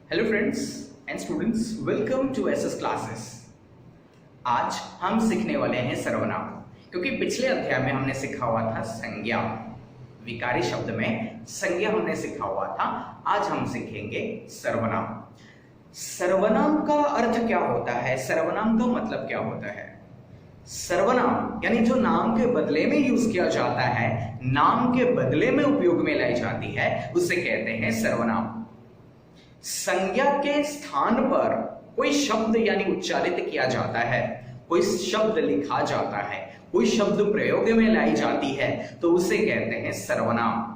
Hello friends and students, welcome to SS classes. आज हम सीखने वाले हैं सर्वनाम, क्योंकि पिछले अध्याय में हमने सीखा हुआ था संज्ञा। विकारी शब्द में संज्ञा हमने सीखा हुआ था। आज हम सीखेंगे सर्वनाम। सर्वनाम का अर्थ क्या होता है? सर्वनाम का मतलब क्या होता है? सर्वनाम यानी जो नाम के बदले में यूज किया जाता है, नाम के बदले में उपयोग में लाई जाती है, उसे कहते हैं सर्वनाम। संज्ञा के स्थान पर कोई शब्द यानी उच्चारित किया जाता है, कोई शब्द लिखा जाता है, कोई शब्द प्रयोग में लाई जाती है, तो उसे कहते हैं सर्वनाम।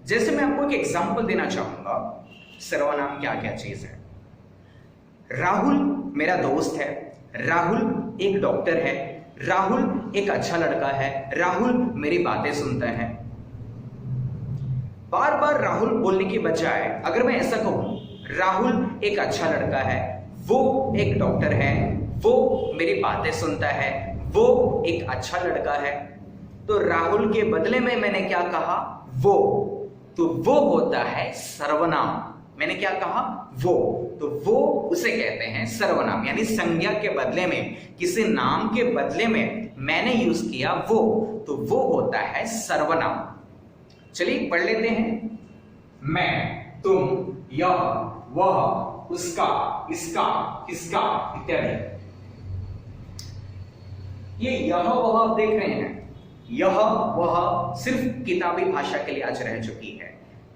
जैसे मैं आपको एक एग्जांपल देना चाहूंगा, सर्वनाम क्या क्या चीज है। राहुल मेरा दोस्त है, राहुल एक डॉक्टर है, राहुल एक अच्छा लड़का है, राहुल मेरी बातें सुनता है। बार बार राहुल बोलने की बजाय अगर मैं ऐसा कहूं, राहुल एक अच्छा लड़का है, वो एक डॉक्टर है, वो मेरी बातें सुनता है, वो एक अच्छा लड़का है, तो राहुल के बदले में मैंने क्या कहा? वो। तो वो होता है सर्वनाम। मैंने क्या कहा? वो। तो वो उसे कहते हैं सर्वनाम, यानी संज्ञा के बदले में, किसी नाम के बदले में मैंने यूज किया वो, तो वो होता है सर्वनाम। चलिए पढ़ लेते हैं। मैं, तुम, यह, वह, उसका, इसका, किसका इत्यादि। ये यह वह आप देख रहे हैं, यह वह सिर्फ किताबी भाषा के लिए आज रह चुकी है।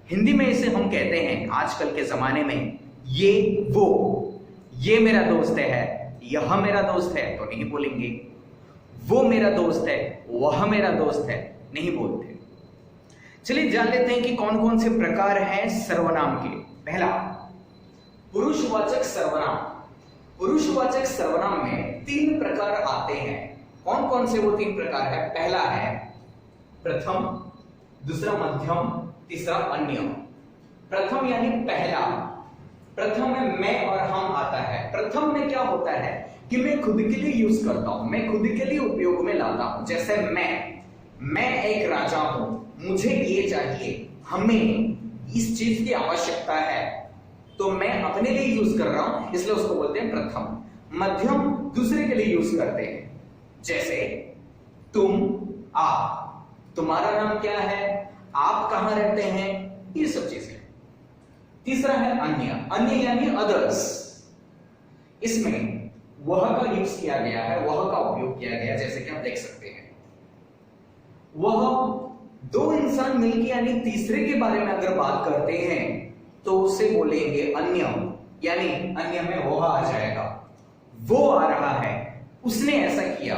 हिंदी में इसे हम कहते हैं आजकल के जमाने में ये वो। ये मेरा दोस्त है, यह मेरा दोस्त है तो नहीं बोलेंगे। वो मेरा दोस्त है, वह मेरा दोस्त है नहीं बोलते। चलिए जान लेते हैं कि कौन कौन से प्रकार हैं सर्वनाम के। पहला, पुरुषवाचक सर्वनाम। पुरुषवाचक सर्वनाम में 3 प्रकार आते हैं। कौन कौन से वो 3 प्रकार है? पहला है प्रथम, दूसरा मध्यम, तीसरा अन्य। प्रथम यानी पहला। प्रथम में मैं और हम आता है। प्रथम में क्या होता है कि मैं खुद के लिए यूज करता हूं, मैं खुद के लिए उपयोग में लाता हूं। जैसे मैं एक राजा हूं, मुझे ये चाहिए, हमें इस चीज की आवश्यकता है, तो मैं अपने लिए यूज कर रहा हूं, इसलिए उसको बोलते हैं प्रथम। मध्यम दूसरे के लिए यूज करते हैं, जैसे तुम, आप, तुम्हारा नाम क्या है, आप कहां रहते हैं, ये सब चीजें। तीसरा है अन्य। अन्य यानी अदर्स। इसमें वह का यूज किया गया है, वह का उपयोग किया गया, जैसे कि आप देख सकते हैं। वह 2 इंसान मिलकर यानी तीसरे के बारे में अगर बात करते हैं तो उसे बोलेंगे अन्य, यानी अन्य में वह आ जाएगा। वो आ रहा है, उसने ऐसा किया,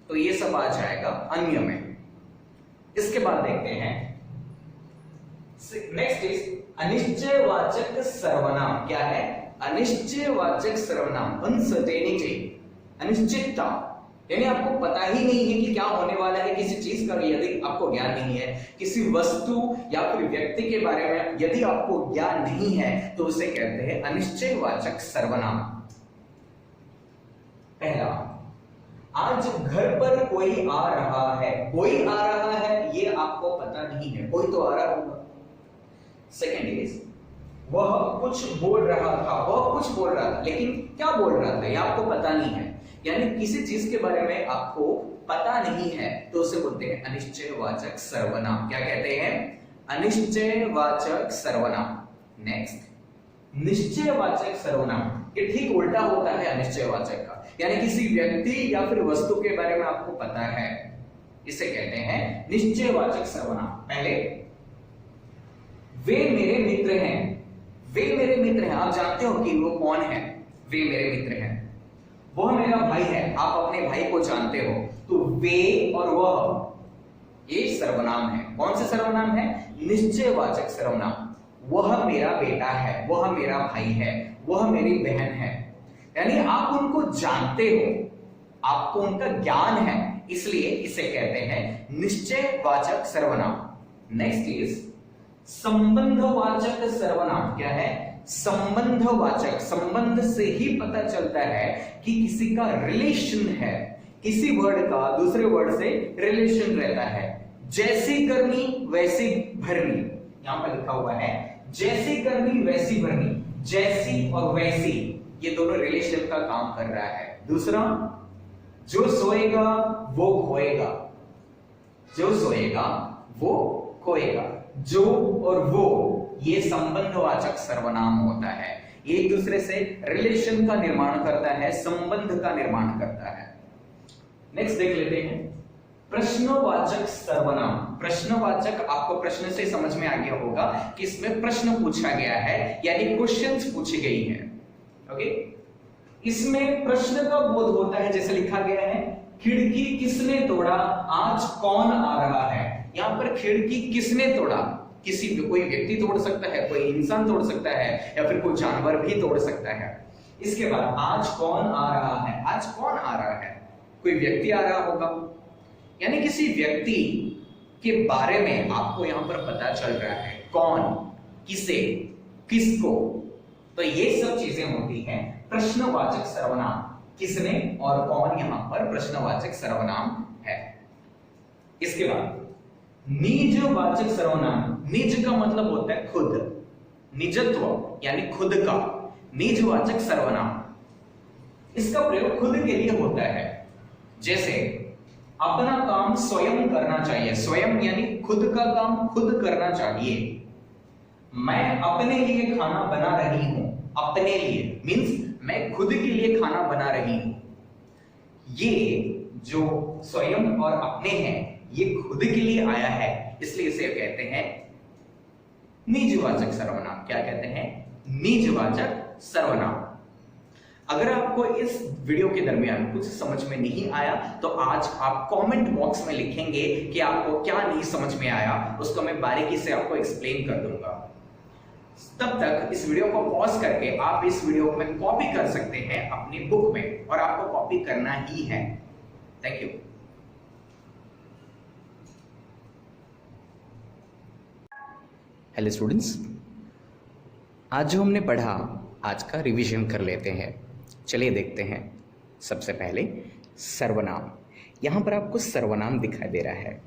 तो ये सब आ जाएगा अन्य में। इसके बाद देखते हैं, नेक्स्ट इज अनिश्चयवाचक सर्वनाम। क्या है? अनिश्चयवाचक सर्वनाम। अनसर्टेनिटी, अनिश्चितता, यानी आपको पता ही नहीं है कि क्या होने वाला है किसी चीज का। यदि आपको ज्ञान नहीं है, किसी वस्तु या फिर व्यक्ति के बारे में यदि आपको ज्ञान नहीं है, तो उसे कहते हैं अनिश्चयवाचक सर्वनाम। पहला, आज घर पर कोई आ रहा है। कोई आ रहा है ये आपको पता नहीं है, कोई तो आ रहा होगा। सेकेंड इज वह कुछ बोल रहा था। वह कुछ बोल रहा था, लेकिन क्या बोल रहा था ये आपको पता नहीं है, यानी किसी चीज के बारे में आपको पता नहीं है, तो उसे बोलते हैं अनिश्चयवाचक सर्वनाम। क्या कहते हैं? अनिश्चयवाचक सर्वनाम। नेक्स्ट, निश्चयवाचक सर्वनाम। ये ठीक उल्टा होता है अनिश्चयवाचक का, यानी किसी व्यक्ति या फिर वस्तु के बारे में आपको पता है, इसे कहते हैं निश्चयवाचक सर्वनाम। पहले, वे मेरे मित्र हैं। वे मेरे मित्र हैं, आप जानते हो कि वो कौन है? वे मेरे मित्र हैं। वह मेरा भाई है, आप अपने भाई को जानते हो, तो वे और वह ये सर्वनाम है। कौन से सर्वनाम है? निश्चयवाचक सर्वनाम। वह मेरा बेटा है, वह मेरा भाई है, वह मेरी बहन है, यानी आप उनको जानते हो, आपको उनका ज्ञान है, इसलिए इसे कहते हैं निश्चयवाचक सर्वनाम। नेक्स्ट इज संबंधवाचक सर्वनाम। क्या है? संबंधवाचक। संबंध से ही पता चलता है कि किसी का रिलेशन है, किसी वर्ड का दूसरे वर्ड से रिलेशन रहता है। जैसी करनी वैसी भरनी, यहां पर लिखा हुआ है जैसी करनी वैसी भरनी, जैसी और वैसी ये दोनों रिलेशन का काम कर रहा है। दूसरा, जो सोएगा वो खोएगा, जो सोएगा वो खोएगा। जो और वो ये संबंधवाचक सर्वनाम होता है, एक दूसरे से रिलेशन का निर्माण करता है, संबंध का निर्माण करता है। नेक्स्ट देख लेते हैं प्रश्नवाचक सर्वनाम। प्रश्नवाचक आपको प्रश्न से समझ में आ गया होगा कि इसमें प्रश्न पूछा गया है, यानी क्वेश्चंस पूछी गई हैं। ओके, इसमें प्रश्न का बोध होता है, जैसे लिखा गया है खिड़की किसने तोड़ा, आज कौन आ रहा है। यहां पर खिड़की किसने तोड़ा, किसी भी कोई व्यक्ति तोड़ सकता है, कोई इंसान तोड़ सकता है, या फिर कोई जानवर भी तोड़ सकता है। इसके बाद आज कौन आ रहा है, आज कौन आ रहा है, कोई व्यक्ति आ रहा होगा, यानी किसी व्यक्ति के बारे में आपको यहां पर पता चल रहा है, कौन, किसे, किसको। तो ये सब चीजें होती हैं प्रश्नवाचक सर्वनाम। किसने और कौन यहां पर प्रश्नवाचक सर्वनाम है। इसके बाद निजवाचक सर्वनाम। निज का मतलब होता है खुद, निजत्व यानी खुद का। निजवाचक सर्वनाम इसका प्रयोग खुद के लिए होता है, जैसे अपना काम स्वयं करना चाहिए, स्वयं यानी खुद का काम खुद करना चाहिए। मैं अपने लिए खाना बना रही हूं, अपने लिए मींस मैं खुद के लिए खाना बना रही हूं। ये जो स्वयं और अपने हैं ये खुद के लिए आया है, इसलिए इसे कहते हैं निजवाचक सर्वनाम। क्या कहते हैं, निजवाचक सर्वनाम। अगर आपको इस वीडियो के दरमियान कुछ समझ में नहीं आया तो आज आप कमेंट बॉक्स में लिखेंगे कि आपको क्या नहीं समझ में आया, उसको मैं बारीकी से आपको एक्सप्लेन कर दूंगा। तब तक इस वीडियो को पॉज करके आप इस वीडियो में कॉपी कर सकते हैं अपनी बुक में, और आपको कॉपी करना ही है। Thank you. हेलो स्टूडेंट्स, आज जो हमने पढ़ा आज का रिवीजन कर लेते हैं। चलिए देखते हैं। सबसे पहले सर्वनाम। यहाँ पर आपको सर्वनाम दिखाई दे रहा है,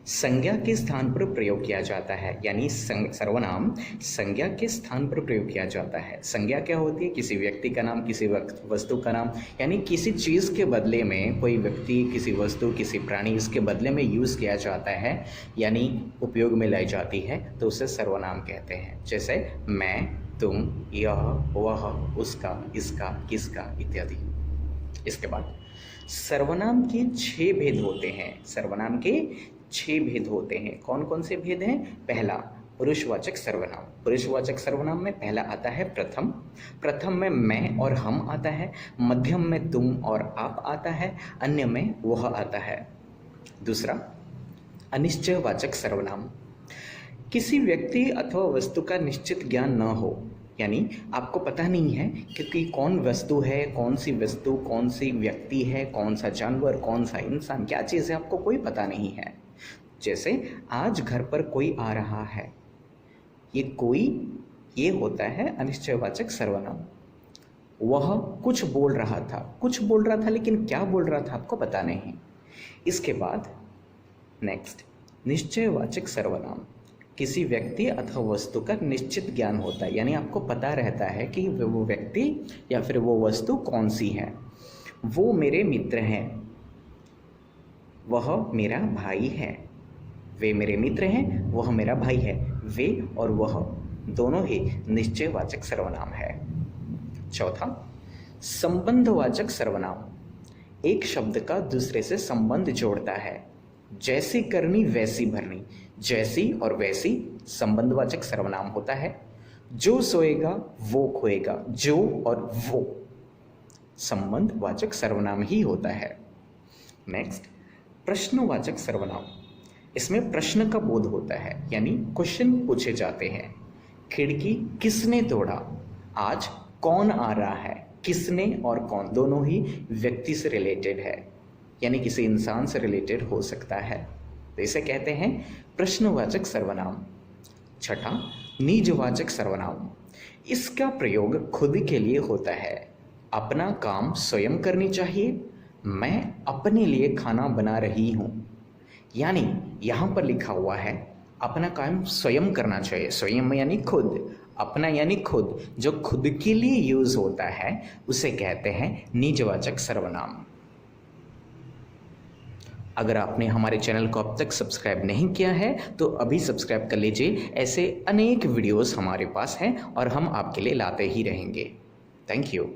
संज्ञा के स्थान पर प्रयोग किया जाता है, यानी सर्वनाम संज्ञा के स्थान पर प्रयोग किया जाता है। संज्ञा क्या होती है, किसी व्यक्ति का नाम, किसी वस्तु का नाम, यानी किसी चीज़ के बदले में कोई व्यक्ति, किसी वस्तु, किसी प्राणी इसके बदले में यूज़ किया जाता है, यानी उपयोग में लाई जाती है, तो उसे सर्वनाम कहते हैं। जैसे मैं, तुम, यह, वह, उसका, इसका, किसका इत्यादि। इसके बाद सर्वनाम के 6 भेद होते हैं। सर्वनाम के 6 भेद होते हैं। कौन कौन से भेद हैं? पहला, पुरुषवाचक सर्वनाम। पुरुषवाचक सर्वनाम में पहला आता है प्रथम। प्रथम में मैं और हम आता है, मध्यम में तुम और आप आता है, अन्य में वह आता है। दूसरा, अनिश्चयवाचक सर्वनाम। किसी व्यक्ति अथवा वस्तु का निश्चित ज्ञान न हो, यानी आपको पता नहीं है कि कौन वस्तु है, कौन सी वस्तु, कौन सी व्यक्ति है, कौन सा जानवर, कौन सा इंसान, क्या चीज़ है, आपको कोई पता नहीं है। जैसे आज घर पर कोई आ रहा है, ये कोई, ये होता है अनिश्चयवाचक सर्वनाम। वह कुछ बोल रहा था, कुछ बोल रहा था लेकिन क्या बोल रहा था आपको पता नहीं। इसके बाद नेक्स्ट, निश्चयवाचक सर्वनाम। किसी व्यक्ति अथवा वस्तु का निश्चित ज्ञान होता है, यानी आपको पता रहता है कि वो व्यक्ति या फिर वो वस्तु कौन सी है। वो मेरे मित्र हैं, वह मेरा भाई है। वे मेरे मित्र हैं, वह मेरा भाई है। वे और वह दोनों ही निश्चयवाचक सर्वनाम है। चौथा, संबंधवाचक सर्वनाम। एक शब्द का दूसरे से संबंध जोड़ता है। जैसी करनी वैसी भरनी। जैसी और वैसी संबंधवाचक सर्वनाम होता है। जो सोएगा वो खोएगा। जो और वो संबंधवाचक सर्वनाम ही होता है। नेक्स्ट, प्रश्नवाचक सर्वनाम। इसमें प्रश्न का बोध होता है, यानी क्वेश्चन पूछे जाते हैं। खिड़की किसने तोड़ा, आज कौन आ रहा है। किसने और कौन दोनों ही व्यक्ति से रिलेटेड है, यानी किसी इंसान से रिलेटेड हो सकता है, तो इसे कहते हैं प्रश्नवाचक सर्वनाम। छठा, निजवाचक सर्वनाम। इसका प्रयोग खुद के लिए होता है। अपना काम स्वयं करनी चाहिए। मैं अपने लिए खाना बना रही हूँ, यानी यहाँ पर लिखा हुआ है अपना काम स्वयं करना चाहिए। स्वयं यानी खुद, अपना यानी खुद, जो खुद के लिए यूज होता है उसे कहते हैं निजवाचक सर्वनाम। अगर आपने हमारे चैनल को अब तक सब्सक्राइब नहीं किया है तो अभी सब्सक्राइब कर लीजिए। ऐसे अनेक वीडियोस हमारे पास हैं और हम आपके लिए लाते ही रहेंगे। Thank you.